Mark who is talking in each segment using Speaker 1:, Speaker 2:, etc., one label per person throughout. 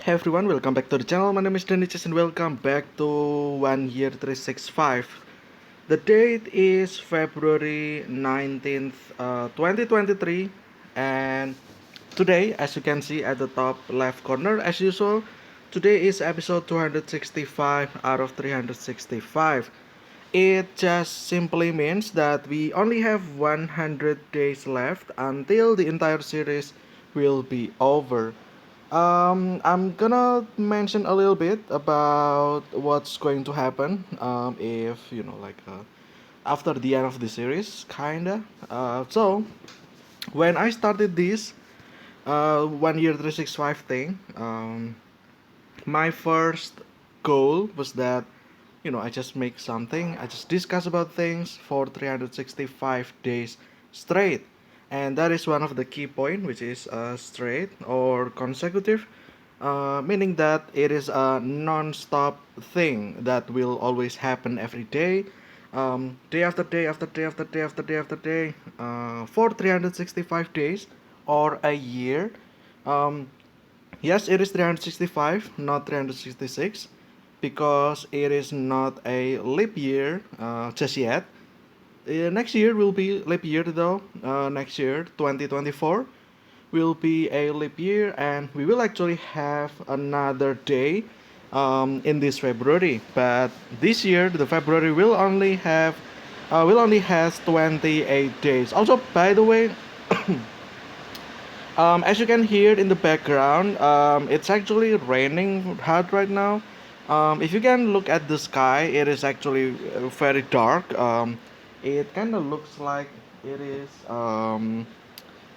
Speaker 1: Hey everyone, welcome back to the channel. My name is Daniches and welcome back to 1 Year 365. The date is February 19th, 2023, and today, as you can see at the top left corner, as usual, today is episode 265 out of 365. It just simply means that we only have 100 days left until the entire series will be over. I'm gonna mention a little bit about what's going to happen if after the end of the series, kinda. So when I started this 1 year 365 thing, my first goal was that I just make something, I just discuss about things for 365 days straight, and that is one of the key point, which is straight or consecutive, meaning that it is a non-stop thing that will always happen every day, day after day after day after day after day after day, for 365 days or a year. um, Yes, it is 365, not 366, because it is not a leap year just yet. Next year will be leap year though. Next year, 2024, will be a leap year, and we will actually have another day in this February. But this year, the February will only has 28 days. Also, by the way, as you can hear in the background, it's actually raining hard right now. If you can look at the sky, it is actually very dark. It kind of looks like it is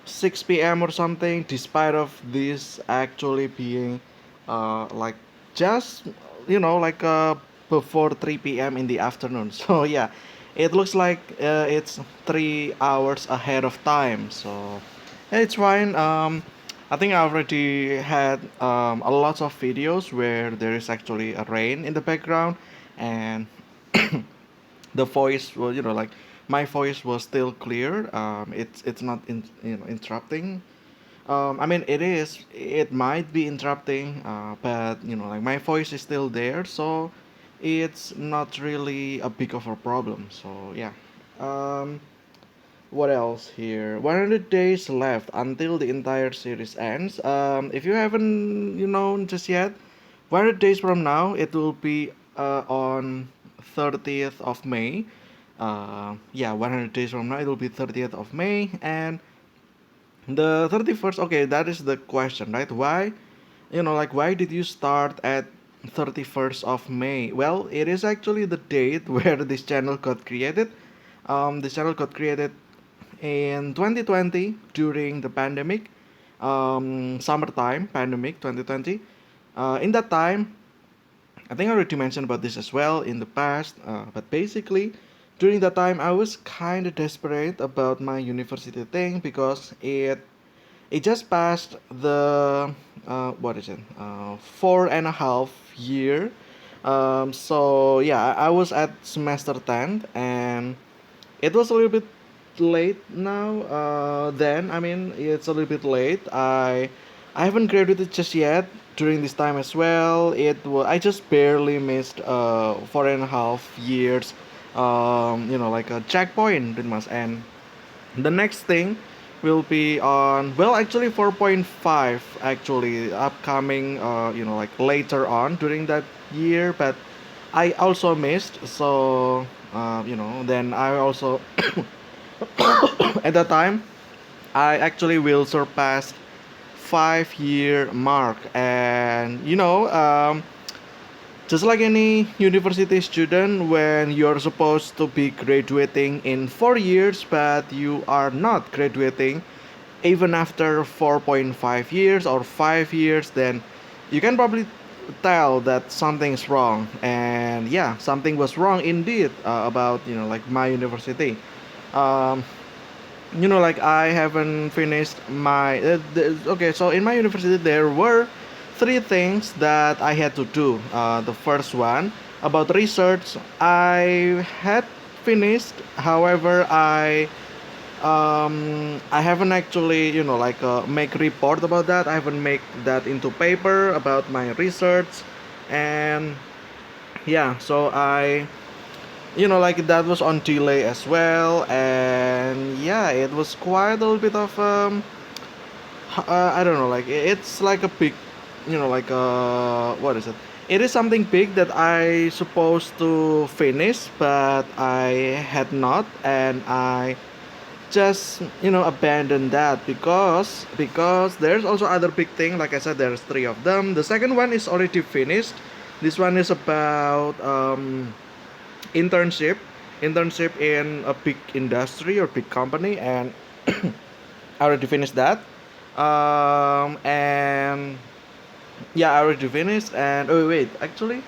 Speaker 1: 6 p.m. or something, despite of this actually being like just like before 3 p.m. in the afternoon. So yeah, it looks like it's 3 hours ahead of time. So yeah, it's fine. I think I already had a lot of videos where there is actually a rain in the background, and the voice was, like, my voice was still clear. It's not interrupting. I mean, it might be interrupting, but like, my voice is still there, so it's not really a big of a problem. So yeah. um what else here? 100 days left until the entire series ends. If you haven't, just yet, 100 days from now, it will be on 30th of May. Yeah, 100 days from now, it will be 30th of May. And the 31st, okay, that is the question, right? Why, like, why did you start at 31st of May? Well, it is actually the date where this channel got created. This channel got created in 2020 during the pandemic, summertime pandemic 2020. In that time, I think I already mentioned about this as well in the past, but basically, during that time, I was kind of desperate about my university thing because it just passed the what is it 4.5 year. So yeah, I was at semester 10, and it was a little bit late now. Then I mean, it's a little bit late. I haven't graduated just yet during this time as well. I just barely missed 4.5 years. Like a checkpoint pretty much. And the next thing will be on, well, actually 4.5 actually upcoming, like later on during that year, but I also missed. So then I also at that time, I actually will surpass 5 year mark. And just like any university student, when you're supposed to be graduating in 4 years, but you are not graduating even after 4.5 years or 5 years, then you can probably tell that something's wrong. And yeah, something was wrong indeed, about like my university. um, like, I haven't finished my okay, so in my university there were three things that I had to do. The first one, about research, I had finished. However, I haven't actually, like make report about that. I haven't make that into paper about my research, and yeah, so like that was on delay as well, and yeah, it was quite a little bit of I don't know, like it's like a big, like what is it? It is something big that I supposed to finish, but I had not, and I just abandoned that because there's also other big thing. Like I said, there's three of them. The second one is already finished. This one is about internship internship in a big industry or big company, and I already finished that. And yeah, I already finished. And oh wait, actually,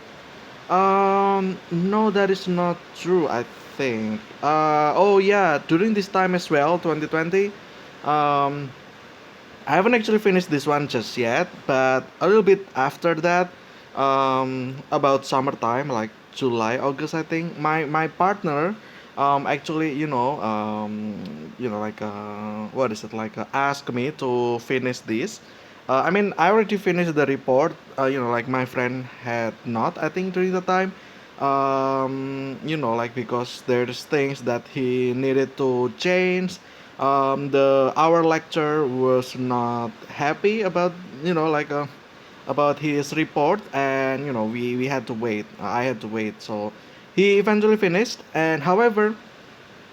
Speaker 1: no, that is not true, I think. Oh yeah, during this time as well, 2020, um, I haven't actually finished this one just yet, but a little bit after that, about summertime, like July, August, I think, my partner, actually, like, what is it, like, asked me to finish this. I mean, I already finished the report, like my friend had not, I think, during the time. Like because there's things that he needed to change. The our lecturer was not happy about like about his report, and we had to wait. I had to wait, so he eventually finished. And however,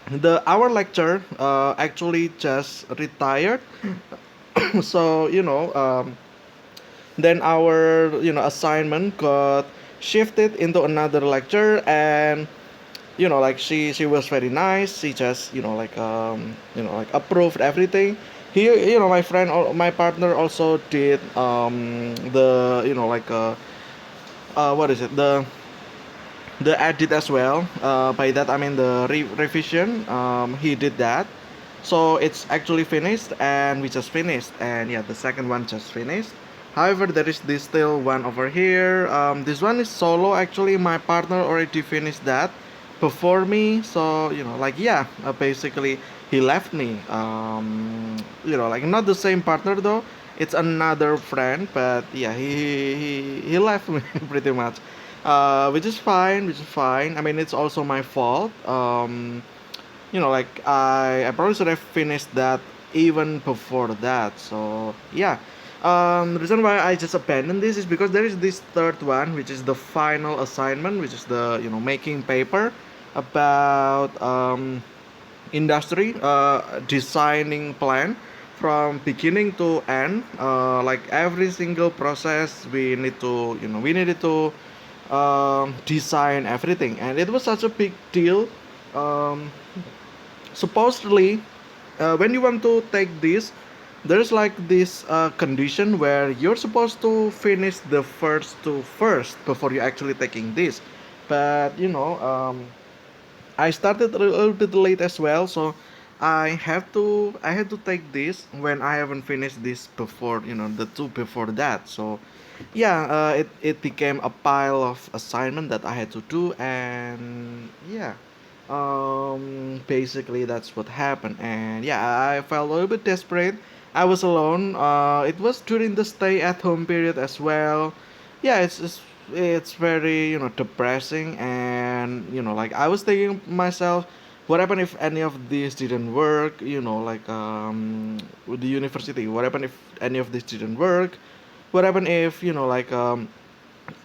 Speaker 1: the our lecturer actually just retired. So then our assignment got shifted into another lecture, and like she was very nice. She just like approved everything. He my friend, my partner also did the like what is it, the edit as well. By that I mean the revision. He did that, so it's actually finished, and we just finished. And yeah, the second one just finished. However, there is this still one over here. This one is solo. Actually, my partner already finished that before me. So like yeah, basically he left me. Like not the same partner though. It's another friend, but yeah, he left me pretty much. Which is fine, which is fine. I mean, it's also my fault. Like I probably should have finished that even before that. So yeah, the reason why I just abandoned this is because there is this third one, which is the final assignment, which is the making paper about industry, designing plan from beginning to end, like every single process we need to we needed to design everything, and it was such a big deal. um, Supposedly, when you want to take this, there's like this condition where you're supposed to finish the first two first before you actually taking this. But I started a little bit late as well, so I had to take this when I haven't finished this before, the two before that. So yeah, it became a pile of assignment that I had to do, and yeah, basically that's what happened. And yeah, I felt a little bit desperate. I was alone. It was during the stay at home period as well. Yeah, it's very depressing, and like I was thinking myself, what happened if any of these didn't work, like with the university, what happened if any of this didn't work, what happened if like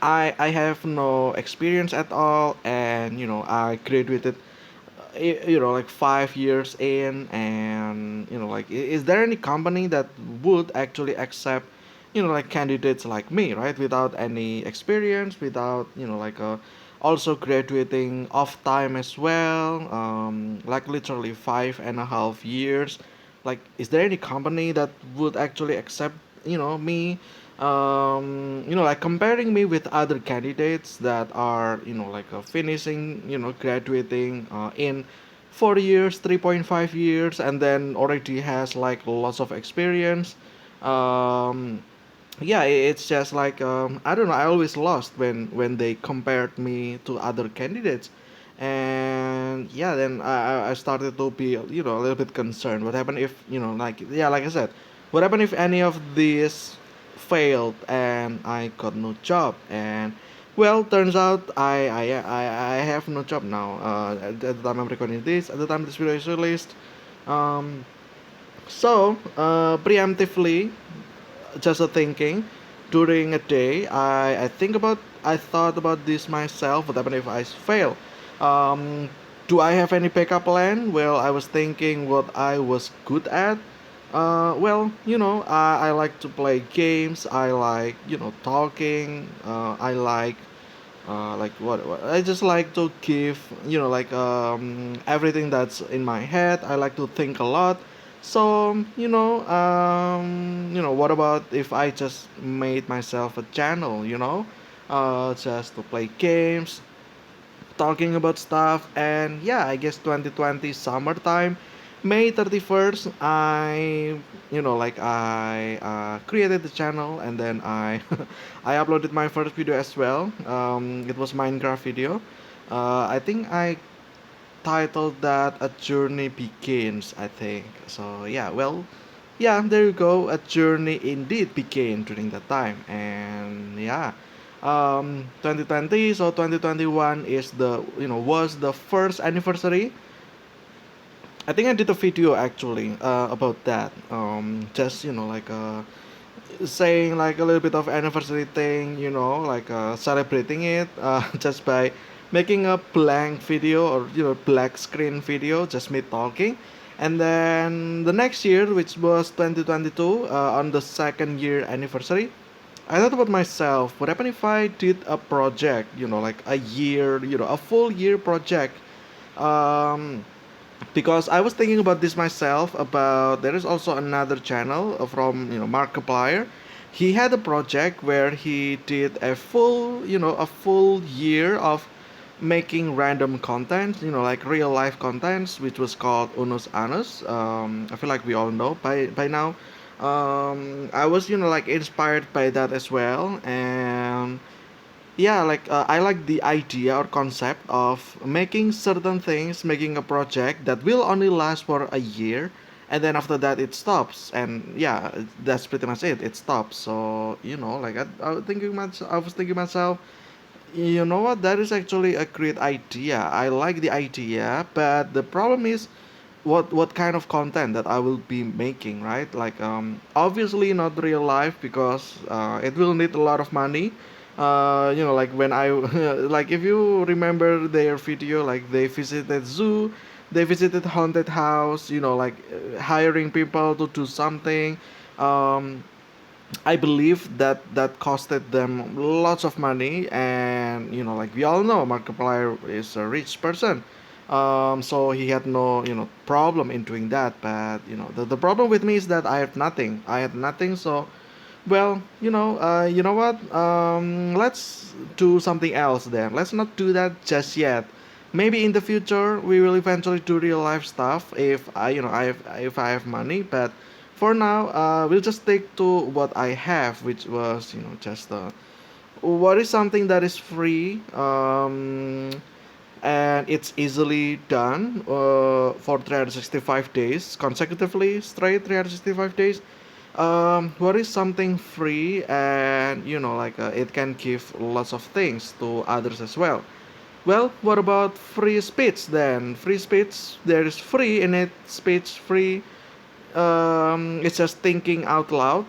Speaker 1: I have no experience at all, and I graduated like 5 years in, and like is there any company that would actually accept like candidates like me, right, without any experience, without like also graduating off time as well, like literally 5.5 years. Like, is there any company that would actually accept me, like comparing me with other candidates that are like finishing graduating in 4 years, 3.5 years, and then already has like lots of experience. um yeah, it's just like I don't know, I always lost when they compared me to other candidates. And yeah, then I started to be a little bit concerned. What happened if like yeah, like I said, what happened if any of these failed and I got no job? And well, turns out I have no job now. At the time I'm recording this, at the time this video is released. Um, Preemptively, just a thinking during a day, I thought about this myself. What happened if I fail? Um, do I have any backup plan? Well, I was thinking what I was good at. Well, I like to play games. I like talking. I like what I just like to give like everything that's in my head. I like to think a lot. So what about if I just made myself a channel, just to play games, talking about stuff. And yeah, I guess 2020 summertime, May 31st, I created the channel, and then I I uploaded my first video as well. It was Minecraft video. I think I titled that "A Journey Begins," I think. So yeah, well, yeah, there you go. A journey indeed began during that time. And yeah, 2020, so 2021 is the was the first anniversary. I think I did a video actually about that. Just saying like a little bit of anniversary thing, like celebrating it, just by making a blank video, or black screen video, just me talking. And then the next year, which was 2022, on the second year anniversary, I thought about myself, what happened if I did a project, like a year, a full year project. um, because I was thinking about this myself. About there is also another channel from Markiplier. He had a project where he did a full year of making random content, like real life contents, which was called Unus Annus. I feel like we all know by now. I was like inspired by that as well. And yeah, like I like the idea or concept of making certain things, making a project that will only last for a year, and then after that it stops. And yeah, that's pretty much it. It stops. So like I was thinking myself, you know what? That is actually a great idea. I like the idea, but the problem is what kind of content that I will be making, right? Like obviously not real life, because it will need a lot of money. Like when I like if you remember their video, like they visited zoo, they visited haunted house, like hiring people to do something. Um, I believe that that costed them lots of money. And like we all know, Markiplier is a rich person, so he had no problem in doing that. But the problem with me is that I have nothing. I had nothing. So well, you know what? Let's do something else then. Let's not do that just yet. Maybe in the future we will eventually do real life stuff if if I have money. But for now, we'll just stick to what I have, which was just what is something that is free. And it's easily done for 365 days consecutively, straight 365 days. What is something free, and it can give lots of things to others as well? Well, what about free speech then? Free speech, there is free in it. Speech free, it's just thinking out loud,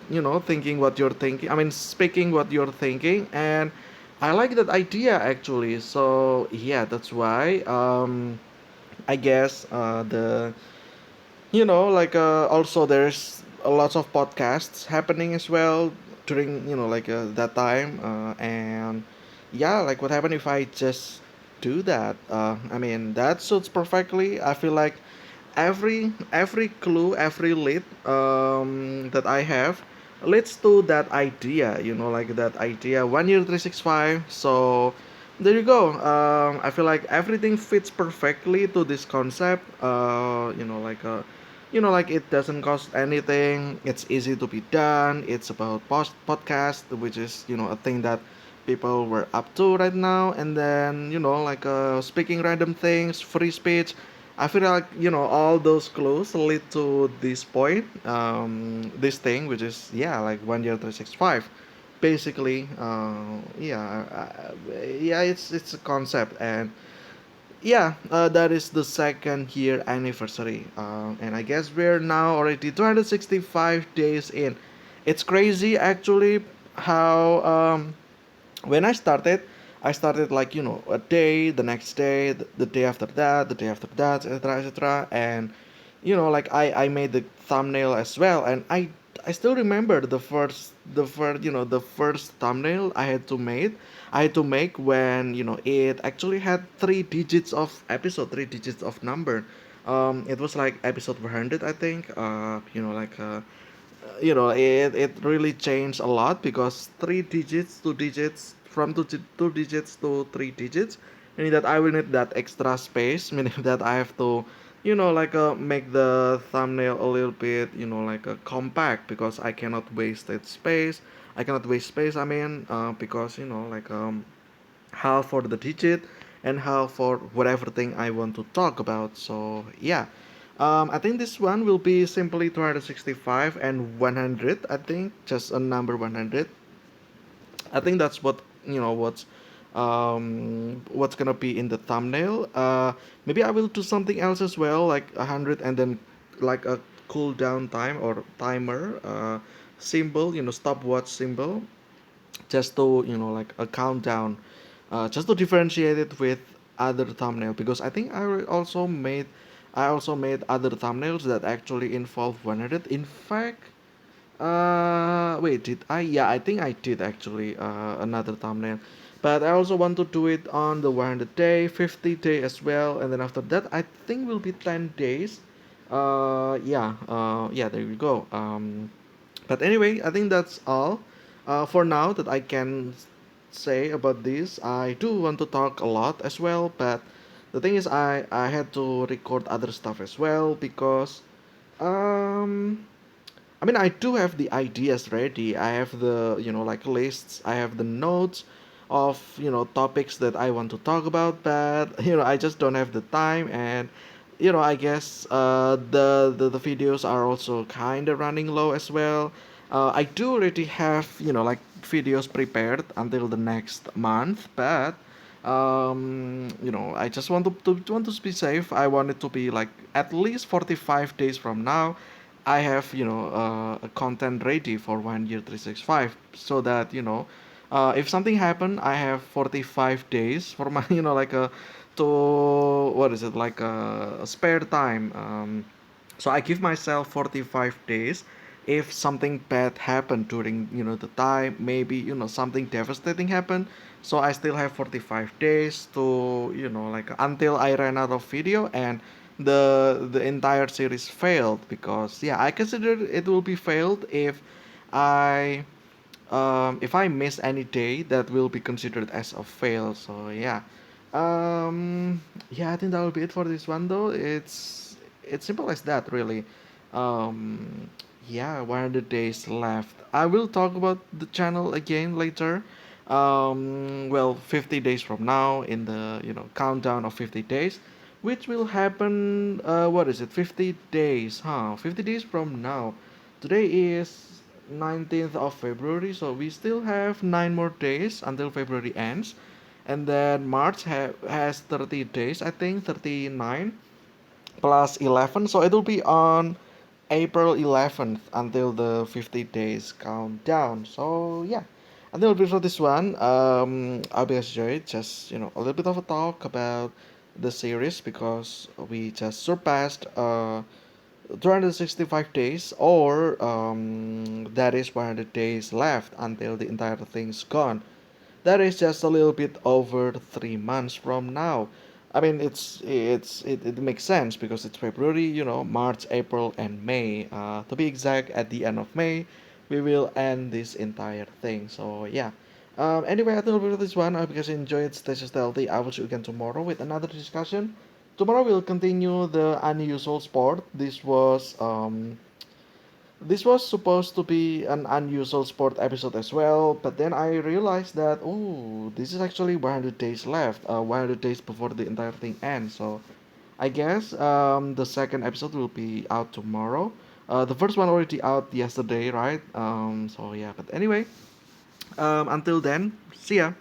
Speaker 1: thinking what you're thinking, I mean speaking what you're thinking. And I like that idea actually. So yeah, that's why I guess the also there's a lots of podcasts happening as well during that time. And yeah, like what happened if I just do that? I mean that suits perfectly. I feel like every clue, every lead that I have leads to that idea. Like that idea 1 year 365. So there you go. I feel like everything fits perfectly to this concept. Like it doesn't cost anything. It's easy to be done. It's about podcast, which is a thing that people were up to right now, and then like speaking random things, free speech. I feel like all those clues lead to this point, this thing, which is yeah, like 1 year 365. Basically, yeah, it's a concept, and yeah, that is the second year anniversary, and I guess we're now already 265 days in. It's crazy actually how when I started like a day, the next day, the day after that, the day after that, etc., etc. And like I made the thumbnail as well, and I still remember the first thumbnail I had to make when it actually had three digits of episode, three digits of number. It was like episode 100, I think. It really changed a lot because three digits, two digits, from two digits to three digits, meaning that I will need that extra space, meaning that I have to make the thumbnail a little bit like a compact, because I cannot waste that space. I cannot waste space, I mean, because like half for the digit and half for whatever thing I want to talk about. So yeah, I think this one will be simply 265 and 100. I think just a number 100. I think that's what's gonna be in the thumbnail. Maybe I will do something else as well, like 100, and then like a cooldown time or timer symbol, stopwatch symbol, just to like a countdown, just to differentiate it with other thumbnail, because I think I also made other thumbnails that actually involve 100. In fact, wait, did I? Yeah, I think I did actually another thumbnail, but I also want to do it on the 100 day, 50 day as well, and then after that I think will be 10 days. Yeah, there we go. But anyway, I think that's all for now that I can say about this. I do want to talk a lot as well, but the thing is, I had to record other stuff as well, because um I mean, I do have the ideas ready. I have the, like lists. I have the notes of, topics that I want to talk about, but, I just don't have the time. And, I guess the videos are also kind of running low as well. I do already have, like videos prepared until the next month, but I just want to be safe. I want it to be like at least 45 days from now I have a content ready for 1 year 365, so that if something happen, I have 45 days for my like a to what is it, like a spare time. So I give myself 45 days. If something bad happened during the time, maybe something devastating happened, so I still have 45 days to like until I ran out of video, and the entire series failed, because yeah, I consider it will be failed I if I miss any day, that will be considered as a fail. So yeah, yeah, I think that will be it for this one though. It's simple as that, really. Um, yeah, 100 days left. I will talk about the channel again later. Well, 50 days from now, in the countdown of 50 days, which will happen. What is it? 50 days, huh? 50 days from now. Today is 19th of February, so we still have 9 more days until February ends, and then March has 30 days, I think 39 plus 11, so it will be on April 11th until the 50 days countdown. So yeah, I think it'll be for this one. I hope you guys enjoyed. Just a little bit of a talk about the series, because we just surpassed 265 days, or that is 100 days left until the entire thing's gone. That is just a little bit over 3 months from now. I mean, it makes sense because it's February, March, April, and May. To be exact, at the end of May, we will end this entire thing. So yeah. Anyway, I think we'll this one. I hope you guys enjoyed. Stay healthy. I will see you again tomorrow with another discussion. Tomorrow we'll continue the unusual sport. This was This was supposed to be an unusual sport episode as well, but then I realized that oh, this is actually 100 days left, 100 days before the entire thing ends. So I guess the second episode will be out tomorrow. The first one already out yesterday, right? So yeah, but anyway, until then, see ya.